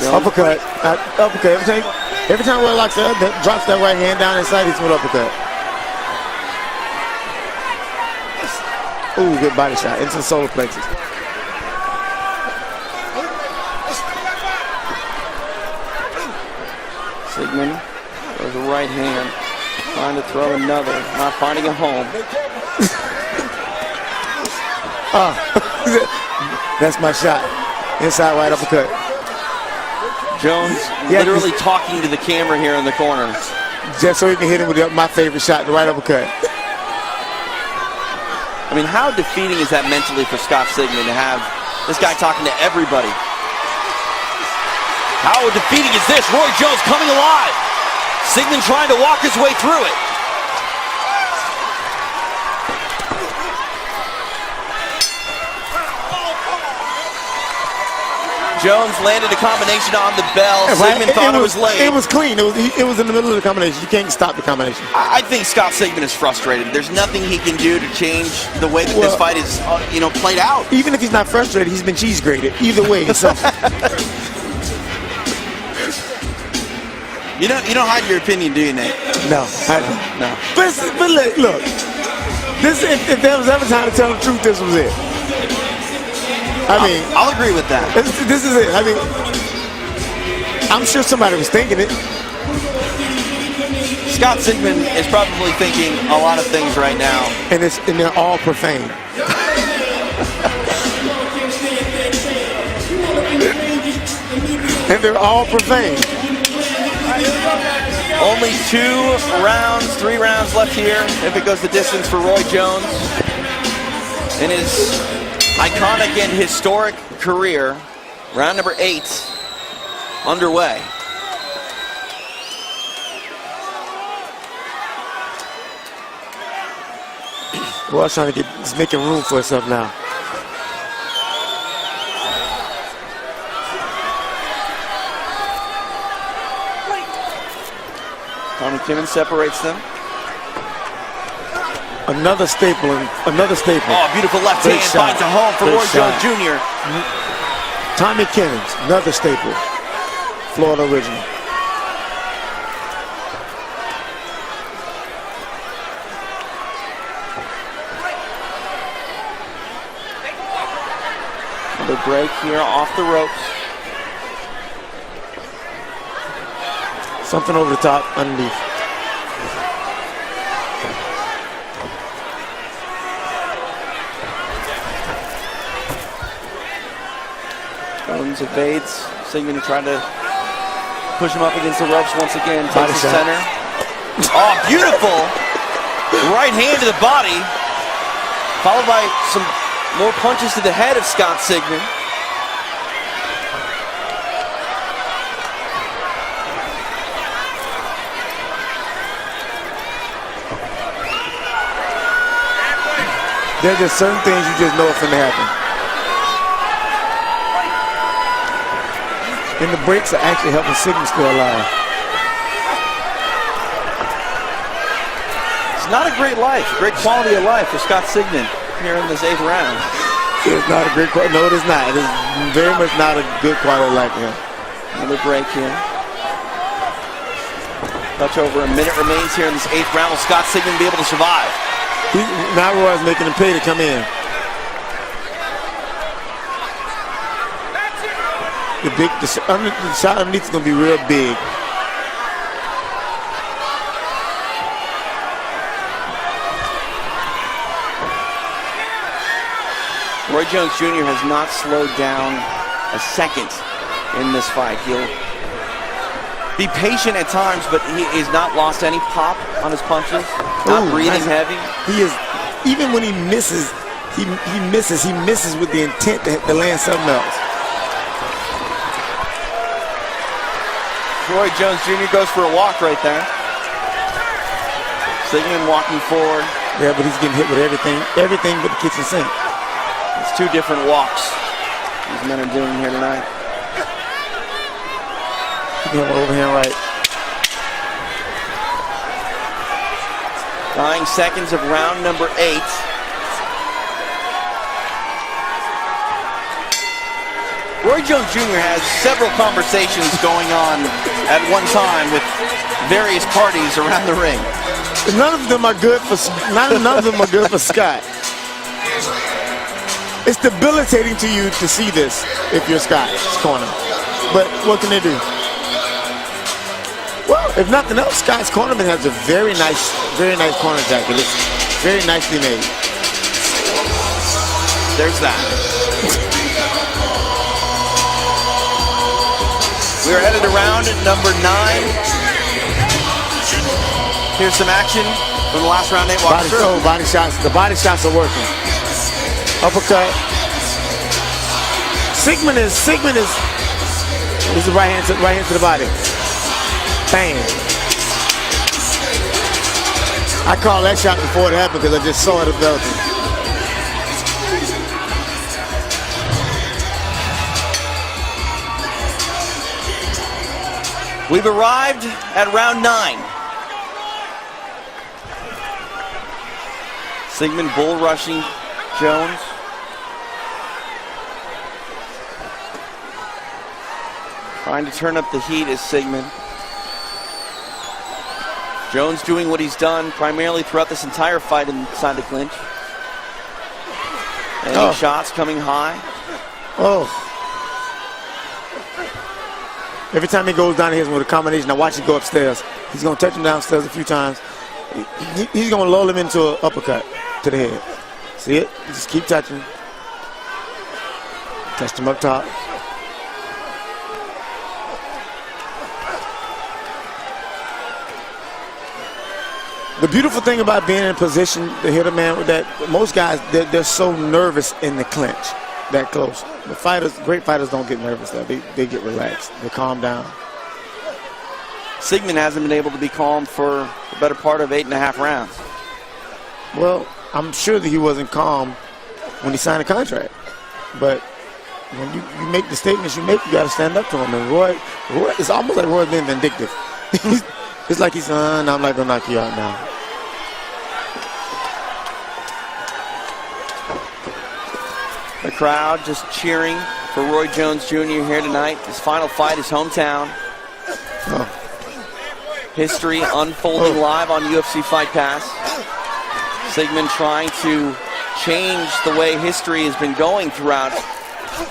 Uppercut. Uppercut. Every time Roy locks that, drops that right hand down inside, he's with uppercut. Ooh, good body shot into the solar plexus. Sigmon throws a right hand, trying to throw another, not finding a home. That's my shot. Inside right uppercut. Jones literally talking to the camera here in the corner. Just so he can hit him with my favorite shot, the right uppercut. I mean, how defeating is that mentally for Scott Sigmon to have this guy talking to everybody? How defeating is this? Roy Jones coming alive. Sigmon trying to walk his way through it. Jones landed a combination on the bell. Sigmon thought it was late. It was clean. It was in the middle of the combination. You can't stop the combination. I think Scott Sigmon is frustrated. There's nothing he can do to change the way that this fight is, played out. Even if he's not frustrated, he's been cheese grated. Either way, so. You don't hide your opinion, do you, Nate? No, I don't. No. But look, this if there was ever time to tell the truth, this was it. I mean, I'll agree with that. This is it. I mean, I'm sure somebody was thinking it. Scott Sigmon is probably thinking a lot of things right now. And they're all profane. And they're all profane. Only 3 rounds left here if it goes the distance for Roy Jones in his iconic and historic career. Round number 8 underway. Roy's trying to he's making room for himself now. Tommy Timmons separates them. Another staple. Oh, beautiful left hand finds a home for Roy Jones Jr. Tommy Kimmons, another staple. Florida original. Another break here off the ropes. Something over the top, underneath. Jones evades. Sigmon trying to push him up against the ropes once again. Takes the center. Oh, beautiful! Right hand to the body. Followed by some more punches to the head of Scott Sigmon. There's just certain things you just know it's going to happen. And the breaks are actually helping Sigmon stay alive. It's not a great life, great quality of life for Scott Sigmon here in this 8th round. It's not a great quality. No, it is not. It is very much not a good quality of life for him. Another break here. Touch over a minute remains here in this 8th round. Will Scott Sigmon be able to survive? Now Roy's making him pay to come in. The shot underneath is going to be real big. Roy Jones Jr. has not slowed down a second in this fight. He'll be patient at times, but he has not lost any pop on his punches. Not breathing heavy. He is, even when he misses, he misses with the intent to land something else. Roy Jones Jr. goes for a walk right there. Sigmon walking forward. Yeah, but he's getting hit with everything but the kitchen sink. It's 2 different walks these men are doing here tonight. Keep him overhand right. Dying seconds of round number 8. Roy Jones Jr. has several conversations going on at one time with various parties around the ring. None of them are good for Scott. It's debilitating to you to see this if you're Scott's corner. But what can they do? Well, if nothing else, Scott's cornerman has a very nice corner jacket. It's very nicely made. There's that. We're headed around at number 9. Here's some action from the last round 8 walks through. Body shots. The body shots are working. Uppercut. Sigmon is the right hand to the body. Bang. I called that shot before it happened because I just saw it developing. We've arrived at round 9. Sigmon bull rushing Jones. Trying to turn up the heat is Sigmon. Jones doing what he's done primarily throughout this entire fight inside the clinch. Landing shots coming high. Every time he goes down here with a combination, I watch him go upstairs. He's going to touch him downstairs a few times. He's going to lull him into an uppercut to the head. See it? Just keep touching. Touched him up top. The beautiful thing about being in a position to hit a man with that, most guys, they're so nervous in the clinch, that close. The fighters, great fighters don't get nervous though. They get relaxed. They calm down. Sigmon hasn't been able to be calm for the better part of 8.5 rounds. Well, I'm sure that he wasn't calm when he signed a contract. But when you make the statements you make, you got to stand up to him. And Roy, it's almost like Roy's being vindictive. It's like he's, I'm not going to knock you out now. The crowd just cheering for Roy Jones Jr. here tonight. His final fight, his hometown. History unfolding live on UFC Fight Pass. Sigmon trying to change the way history has been going throughout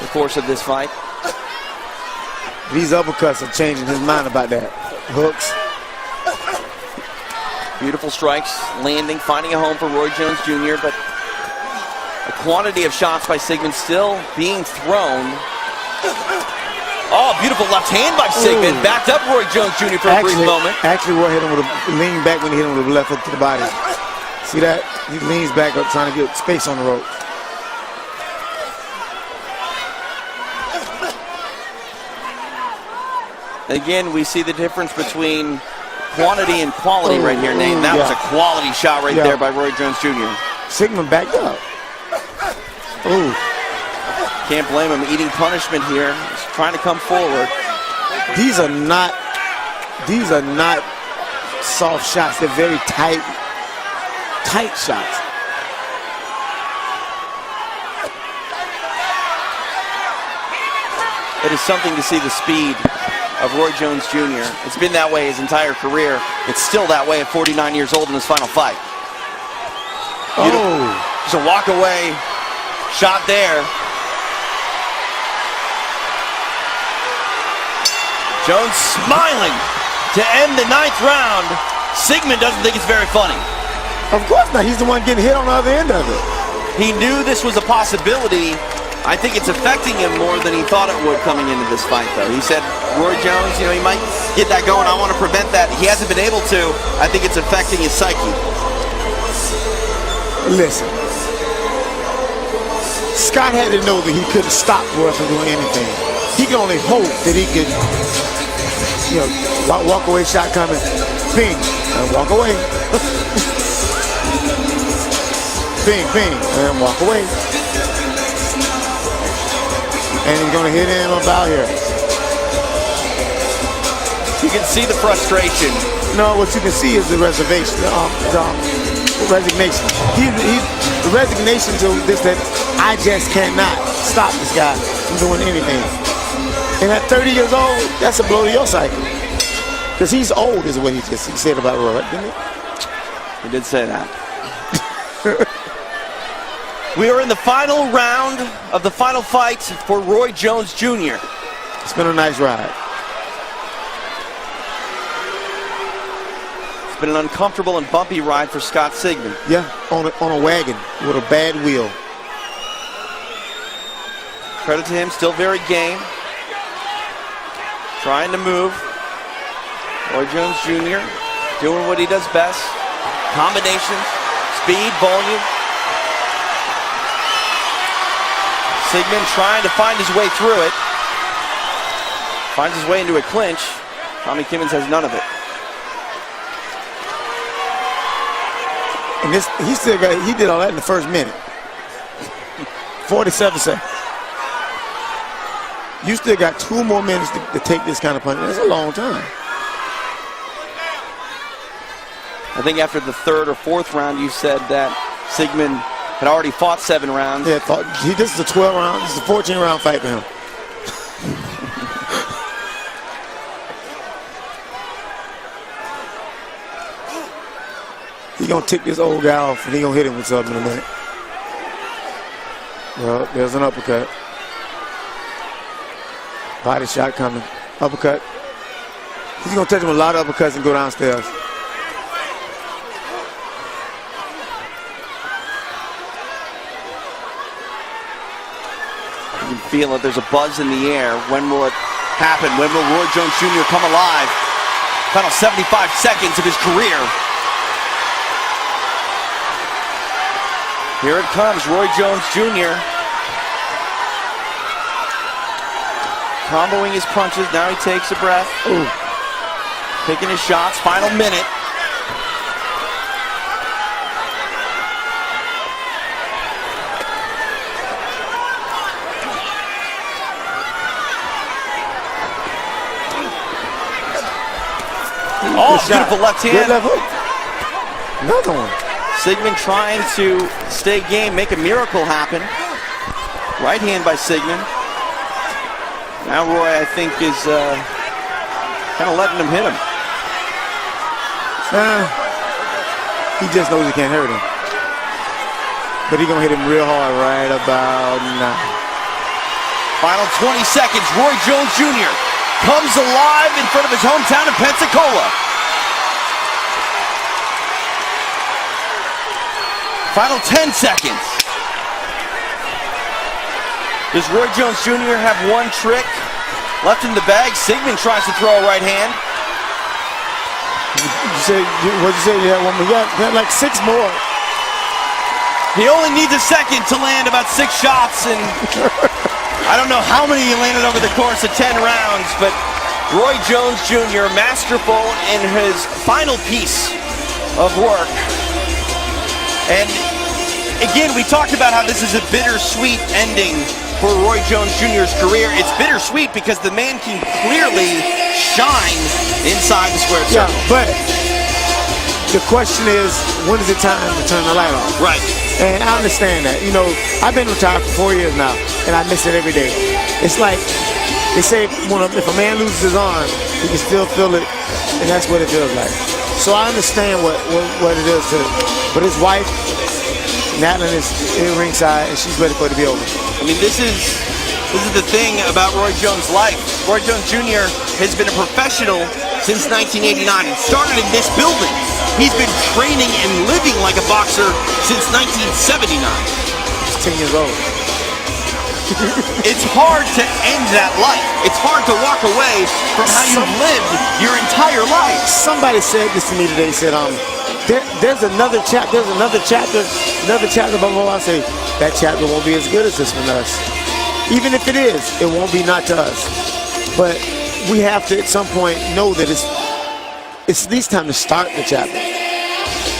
the course of this fight. These uppercuts are changing his mind about that. Hooks. Beautiful strikes, landing, finding a home for Roy Jones Jr., but a quantity of shots by Sigmon still being thrown. Oh, beautiful left hand by Sigmon. Backed up Roy Jones Jr. for a brief moment. Actually, Roy hit him with a lean back when he hit him with a left hook to the body. See that? He leans back up trying to get space on the rope. Again, we see the difference between quantity and quality right here, Nate. That was a quality shot right there by Roy Jones Jr. Sigmon backed up. Ooh. Can't blame him. Eating punishment here. He's trying to come forward. These are not soft shots. They're very tight shots. It is something to see the speed of Roy Jones Jr. It's been that way his entire career. It's still that way at 49 years old in his final fight. Just a walk away shot there. Jones smiling to end the 9th round. Sigmon doesn't think it's very funny. Of course not. He's the one getting hit on the other end of it. He knew this was a possibility. I think it's affecting him more than he thought it would coming into this fight, though. He said, Roy Jones, you know, he might get that going. I want to prevent that. He hasn't been able to. I think it's affecting his psyche. Listen, Scott had to know that he couldn't stop Roy from doing anything. He can only hope that he could, you know, walk away shot coming, ping, and walk away. Ping, ping, and walk away. And he's going to hit him about here. You can see the frustration. No, what you can see is the reservation, the resignation. The resignation to this, that I just cannot stop this guy from doing anything. And at 30 years old, that's a blow to your psyche. Because he's old is what he said about Roy, didn't he? He did say that. We are in the final round of the final fight for Roy Jones Jr. It's been a nice ride. It's been an uncomfortable and bumpy ride for Scott Sigmon. Yeah, on a wagon with a bad wheel. Credit to him, still very game. Trying to move. Roy Jones Jr. doing what he does best. Combinations, speed, volume. Sigmon trying to find his way through it. Finds his way into a clinch. Tommy Kimmons has none of it. And this, he did all that in the first minute. 47 seconds. You still got 2 more minutes to take this kind of punch. That's a long time. I think after the 3rd or 4th round, you said that Sigmon had already fought 7 rounds. Yeah, this is a 12 round, this is a 14 round fight for him. He's gonna tick this old guy off and he's gonna hit him with something in a minute. Well, there's an uppercut. Body shot coming. Uppercut. He's gonna touch him a lot of uppercuts and go downstairs. You can feel it. There's a buzz in the air. When will it happen? When will Roy Jones Jr. come alive? Final 75 seconds of his career. Here it comes, Roy Jones Jr. Comboing his punches. Now he takes a breath. Ooh. Taking his shots. Final minute. Oh, beautiful left hand. Good left hook. Another one. Sigmon trying to stay game, make a miracle happen. Right hand by Sigmon. Now Roy, I think, is kind of letting him hit him. He just knows he can't hurt him. But he's going to hit him real hard right about now. Final 20 seconds. Roy Jones Jr. comes alive in front of his hometown of Pensacola. Final 10 seconds. Does Roy Jones Jr. have one trick left in the bag? Sigmon tries to throw a right hand. What'd you say? You had one more? You got like 6 more. He only needs a second to land about 6 shots, and I don't know how many he landed over the course of 10 rounds, but Roy Jones Jr. masterful in his final piece of work. And again, we talked about how this is a bittersweet ending for Roy Jones Jr.'s career. It's bittersweet because the man can clearly shine inside the squared circle. Yeah, but the question is, when is it time to turn the light off? Right. And I understand that. You know, I've been retired for 4 years now, and I miss it every day. It's like they say, if a man loses his arm, he can still feel it, and that's what it feels like. So I understand what it is to, but his wife, Natalie, is in ringside, and she's ready for it to be over. I mean, this is the thing about Roy Jones' life. Roy Jones Jr. has been a professional since 1989 and started in this building. He's been training and living like a boxer since 1979. He's 10 years old. It's hard to end that life. It's hard to walk away from how you lived your entire life. Somebody said this to me today. Said, there's another chapter, another chapter. Blah, blah, blah. I say, that chapter won't be as good as this one to us. Even if it is, it won't be not to us. But we have to, at some point, know that it's at least time to start the chapter.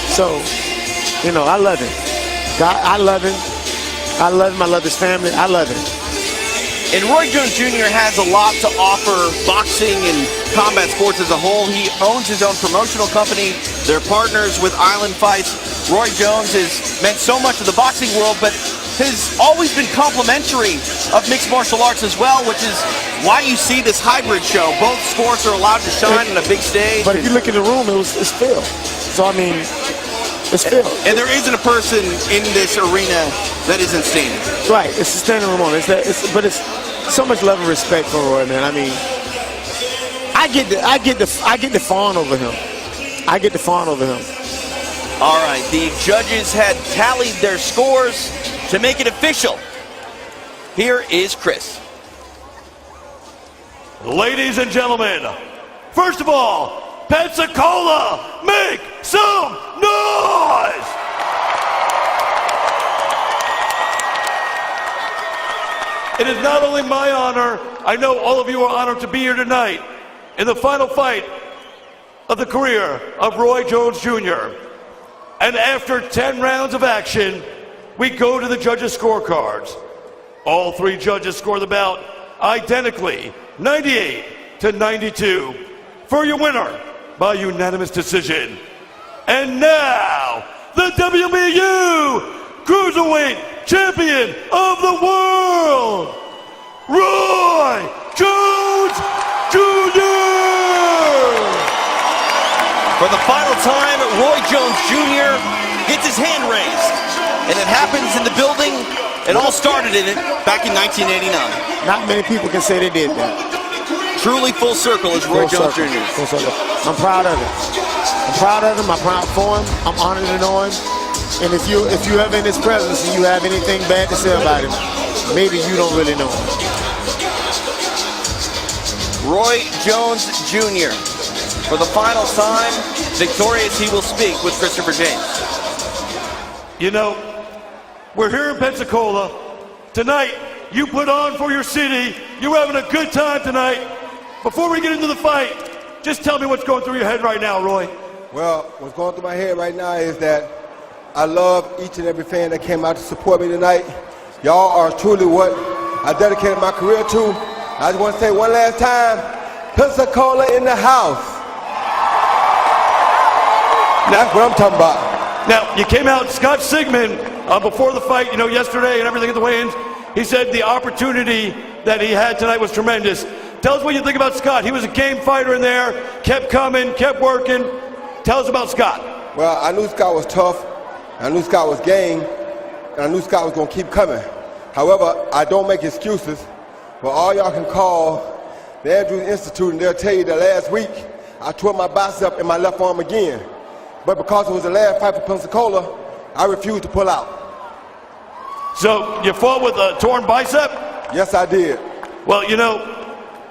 So, you know, I love him. God, I love him. I love him. I love his family. I love him. And Roy Jones Jr. has a lot to offer boxing and combat sports as a whole. He owns his own promotional company. They're partners with Island Fights. Roy Jones has meant so much to the boxing world, but has always been complimentary of mixed martial arts as well, which is why you see this hybrid show. Both sports are allowed to shine on a big stage. But if you look in the room, it's filled. So, I mean, it's filled. And there isn't a person in this arena that isn't standing. Right, it's a standing room only. But it's so much love and respect for Roy, man. I mean, I get the fawn over him. I get the fawn over him. All right, the judges had tallied their scores to make it official. Here is Chris. Ladies and gentlemen, first of all, Pensacola, make some noise! It is not only my honor, I know all of you are honored to be here tonight in the final fight of the career of Roy Jones Jr. And after 10 rounds of action, we go to the judges' scorecards. All three judges scored the bout identically, 98-92, for your winner by unanimous decision. And now, the WBU Cruiserweight Champion of the World, Roy Jones Jr. For the final time, Roy Jones Jr. gets his hand raised. And it happens in the building. It all started in it back in 1989. Not many people can say they did that. Truly full circle is Roy Jones Jr. Full circle. I'm proud of him. I'm proud of him. I'm proud for him. I'm honored to know him. And if you ever in his presence and you have anything bad to say about him, maybe you don't really know him. Roy Jones Jr. For the final time, victorious he will speak with Christopher James. You know, we're here in Pensacola. Tonight, you put on for your city. You're having a good time tonight. Before we get into the fight, just tell me what's going through your head right now, Roy. Well, what's going through my head right now is that I love each and every fan that came out to support me tonight. Y'all are truly what I dedicated my career to. I just want to say one last time, Pensacola in the house. That's what I'm talking about. Now, you came out, Scott Sigmon, before the fight, you know, yesterday and everything at the weigh-ins, he said the opportunity that he had tonight was tremendous. Tell us what you think about Scott. He was a game fighter in there, kept coming, kept working. Tell us about Scott. Well, I knew Scott was tough. I knew Scott was game. And I knew Scott was going to keep coming. However, I don't make excuses. But all y'all can call the Andrews Institute and they'll tell you that last week I tore my bicep in my left arm again. But because it was the last fight for Pensacola, I refused to pull out. So you fought with a torn bicep? Yes, I did. Well, you know,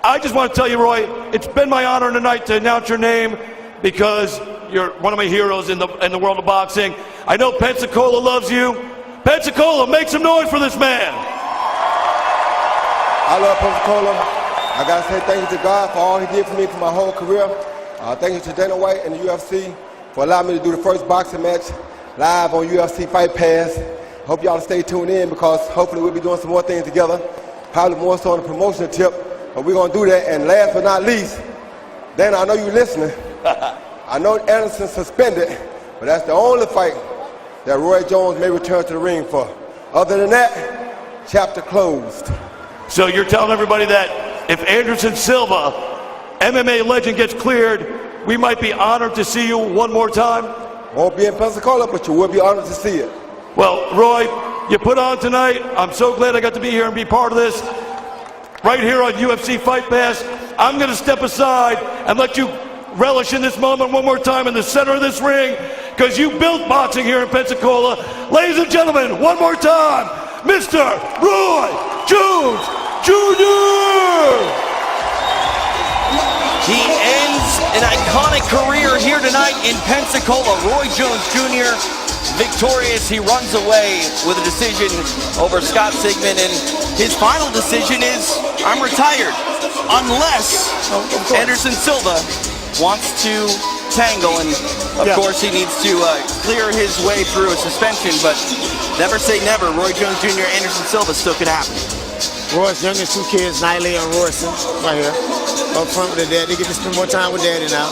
I just want to tell you, Roy, it's been my honor tonight to announce your name because you're one of my heroes in the world of boxing. I know Pensacola loves you. Pensacola, make some noise for this man. I love Pensacola. I got to say thank you to God for all he did for me for my whole career. Thank you to Dana White and the UFC for allowing me to do the first boxing match live on UFC Fight Pass. Hope y'all stay tuned in because hopefully we'll be doing some more things together. Probably more so on the promotion tip, but we're going to do that. And last but not least, Dana, I know you're listening. I know Anderson's suspended, but that's the only fight that Roy Jones may return to the ring for. Other than that, chapter closed. So you're telling everybody that if Anderson Silva, MMA legend, gets cleared, we might be honored to see you one more time? Won't be in Pensacola, but you will be honored to see it. Well, Roy, you put on tonight. I'm so glad I got to be here and be part of this. Right here on UFC Fight Pass, I'm going to step aside and let you relish in this moment one more time in the center of this ring, because you built boxing here in Pensacola. Ladies and gentlemen, one more time, Mr. Roy Jones Jr. He ends an iconic career here tonight in Pensacola. Roy Jones Jr. victorious. He runs away with a decision over Scott Sigmon, and his final decision is, I'm retired, unless Anderson Silva wants to tangle, and of course he needs to clear his way through a suspension, but never say never. Roy Jones Jr., Anderson Silva still could happen. Roy's youngest two kids, Niley and Royson, right here, up front with their dad. They get to spend more time with daddy now.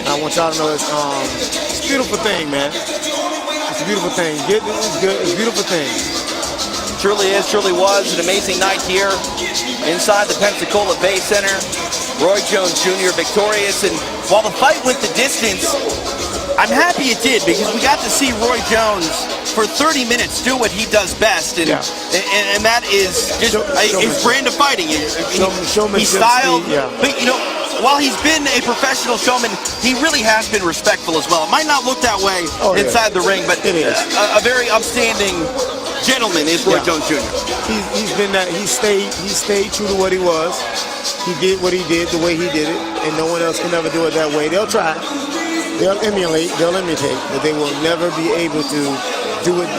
And I want y'all to know it's a beautiful thing, man. It's a beautiful thing. It's good. It's a beautiful thing. Truly is, truly was an amazing night here inside the Pensacola Bay Center. Roy Jones Jr. victorious, and while the fight went the distance, I'm happy it did, because we got to see Roy Jones for 30 minutes do what he does best, and that is just his brand of fighting. He's styled, but you know, while he's been a professional showman, he really has been respectful as well. It might not look that way inside the ring, but a very upstanding gentleman is Roy Jones Jr. He's been that. He stayed true to what he was. He did what he did the way he did it, and no one else can ever do it that way. They'll try. They'll imitate, but they will never be able to do it